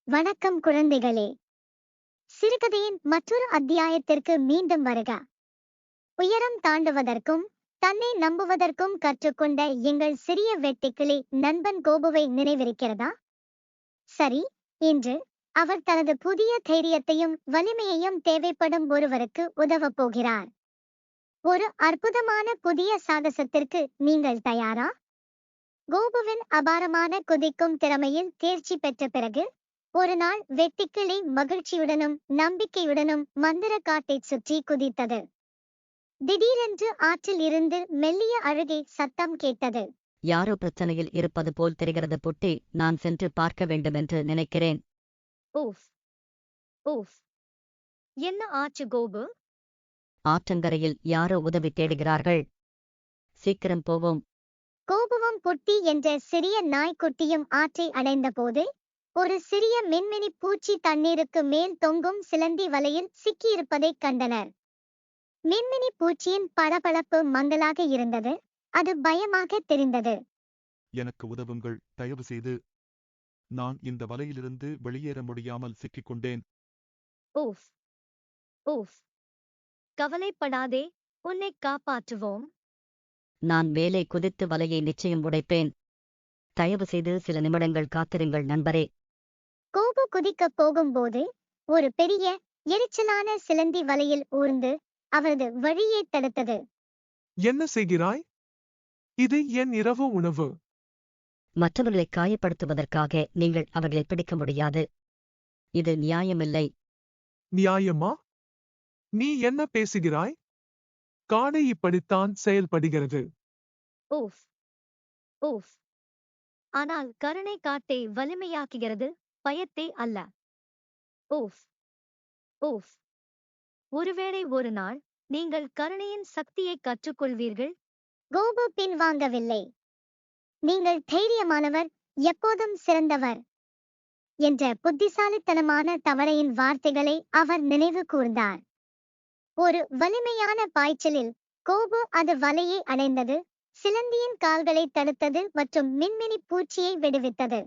வணக்கம் குழந்தைகளே. சிறுகதையின் மற்றொரு அத்தியாயத்திற்கு மீண்டும் வருக. உயரம் தாண்டுவதற்கும் தன்னை நம்புவதற்கும் கற்றுக்கொண்ட எங்கள் சிறிய வெட்டுக்கிளி நண்பன் கோபுவை நினைவிருக்கிறதா? சரி, இன்று அவர் தனது புதிய தைரியத்தையும் வலிமையையும் தேவைப்படும் ஒருவருக்கு உதவப் போகிறார். ஒரு அற்புதமான புதிய சாகசத்திற்கு நீங்கள் தயாரா? கோபுவின் அபாரமான குதிக்கும் திறமையில் தேர்ச்சி பெற்ற பிறகு ஒரு நாள் வெட்டுக்கிளி மகிழ்ச்சியுடனும் நம்பிக்கையுடனும் மந்திர காட்டைச் சுற்றி குதித்தது. திடீரென்று ஆற்றில் இருந்து மெல்லிய அழுகை சத்தம் கேட்டது. யாரோ பிரச்சனையில் இருப்பது போல் தெரிகிறது புட்டி, நான் சென்று பார்க்க வேண்டுமென்று நினைக்கிறேன். ஓஃப் ஓஃப், என்ன ஆச்சு கோபு? ஆற்றங்கரையில் யாரோ உதவி தேடுகிறார்கள். சீக்கிரம் போவோம். கோபுவும் புட்டி என்ற சிறிய நாய்க்குட்டியும் ஆற்றை அடைந்தபோது ஒரு சிறிய மின்மினி பூச்சி தண்ணீருக்கு மேல் தொங்கும் சிலந்தி வலையில் சிக்கியிருப்பதைக் கண்டனர். மின்மினி பூச்சியின் பளபளப்பு மங்கலாக இருந்தது. அது பயமாக தெரிந்தது. எனக்கு உதவுங்கள், தயவு செய்து. நான் இந்த வலையிலிருந்து வெளியேற முடியாமல் சிக்கிக்கொண்டேன். ஓஃப் ஓஃப், கவலைப்படாதே, உன்னை காப்பாற்றுவோம். நான் மேலே குதித்து வலையை நிச்சயம் உடைப்பேன். தயவு செய்து சில நிமிடங்கள் காத்திருங்கள் நண்பரே. கோபு குதிக்கப் போகும்போது ஒரு பெரிய எரிச்சலான சிலந்தி வலையில் ஊர்ந்து அவரது வழியை தடுத்தது. என்ன செய்கிறாய்? இது என் இரவு உணவு. மற்றவர்களை காயப்படுத்துவதற்காக நீங்கள் அவர்களை பிடிக்க முடியாது. இது நியாயமில்லை. நியாயமா? நீ என்ன பேசுகிறாய்? காடை இப்படித்தான் செயல்படுகிறது. ஓஃப் ஓஃப், ஆனால் கருணை காட்டை வலிமையாக்குகிறது, பயத்தை அல்ல. ஓஃப் ஓஃப், ஒருவேளை ஒரு நாள் நீங்கள் கருணையின் சக்தியை கற்றுக்கொள்வீர்கள். கோபு பின்வாங்கவில்லை. நீங்கள் தைரியமானவர், எப்போதும் சிறந்தவர் என்ற புத்திசாலித்தனமான தவளையின் வார்த்தைகளை அவர் நினைவு கூர்ந்தார். ஒரு வலிமையான பாய்ச்சலில் கோபு அது வலையை அடைந்தது, சிலந்தியின் கால்களை தடுத்தது மற்றும் மின்மினி பூச்சியை விடுவித்தது.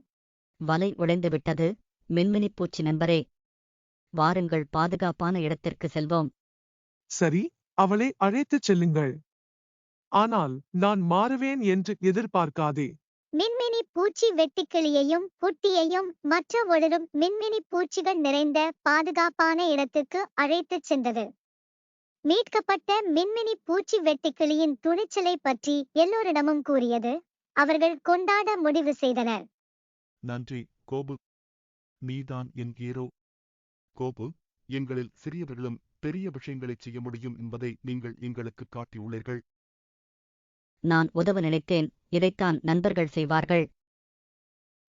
வலை உடைந்து விட்டது. மின்மினி பூச்சி நண்பரே, வாருங்கள், பாதுகாப்பான இடத்திற்கு செல்வோம். சரி, அவளை அழைத்துச் செல்லுங்கள். ஆனால் நான் மாறுவேன் என்று எதிர்பார்க்காதே. மின்மினி பூச்சி வெட்டுக்கிளியையும் புட்டியையும் மற்ற ஒளிரும் மின்மினி பூச்சிகள் நிறைந்த பாதுகாப்பான இடத்துக்கு அழைத்துச் சென்றது. மீட்கப்பட்ட மின்மினி பூச்சி வெட்டுக்கிளியின் துணிச்சலை பற்றி எல்லோரிடமும் கூறியது. அவர்கள் கொண்டாட முடிவு செய்தனர். நன்றி கோபு, நீதான் என் ஹீரோ. கோபு, எங்களில் சிறியவர்களும் பெரிய விஷயங்களைச் செய்ய முடியும் என்பதை நீங்கள் எங்களுக்கு காட்டியுள்ளீர்கள். நான் உதவ நினைத்தேன். இதைத்தான் நண்பர்கள் செய்வார்கள்.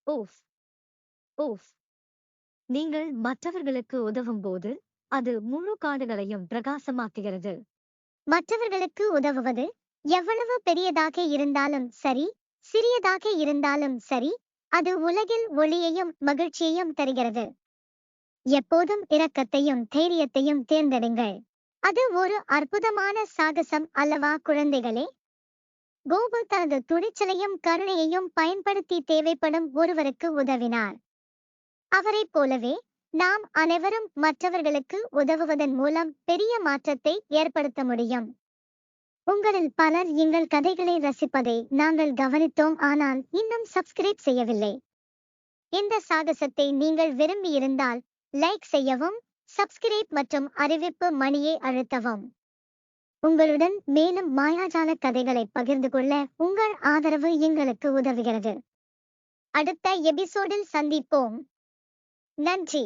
ஓஃப் ஓஃப், நீங்கள் மற்றவர்களுக்கு உதவும் போது அது முழு காடுகளையும் பிரகாசமாக்குகிறது. மற்றவர்களுக்கு உதவுவது எவ்வளவு பெரியதாக இருந்தாலும் சரி, சிறியதாக இருந்தாலும் சரி, அது உலகில் ஒளியையும் மகிழ்ச்சியையும் தருகிறது. எப்போதும் இரக்கத்தையும் தைரியத்தையும் தேர்ந்தெடுங்கள். அது ஒரு அற்புதமான சாகசம் அல்லவா குழந்தைகளே? கோபு தனது துணிச்சலையும் கருணையையும் பயன்படுத்தி தேவைப்படும் ஒருவருக்கு உதவினார். அவரைப் போலவே நாம் அனைவரும் மற்றவர்களுக்கு உதவுவதன் மூலம் பெரிய மாற்றத்தை ஏற்படுத்த முடியும். உங்களில் பலர் எங்கள் கதைகளை ரசிப்பதை நாங்கள் கவனித்தோம், ஆனால் இன்னும் சப்ஸ்கிரைப் செய்யவில்லை. இந்த சாகசத்தை நீங்கள் விரும்பியிருந்தால் லைக் செய்யவும், சப்ஸ்கிரைப் மற்றும் அறிவிப்பு மணியை அழுத்தவும். உங்களுடன் மேலும் மாயாஜால கதைகளை பகிர்ந்து கொள்ள உங்கள் ஆதரவு எங்களுக்கு உதவுகிறது. அடுத்த எபிசோடில் சந்திப்போம். நன்றி.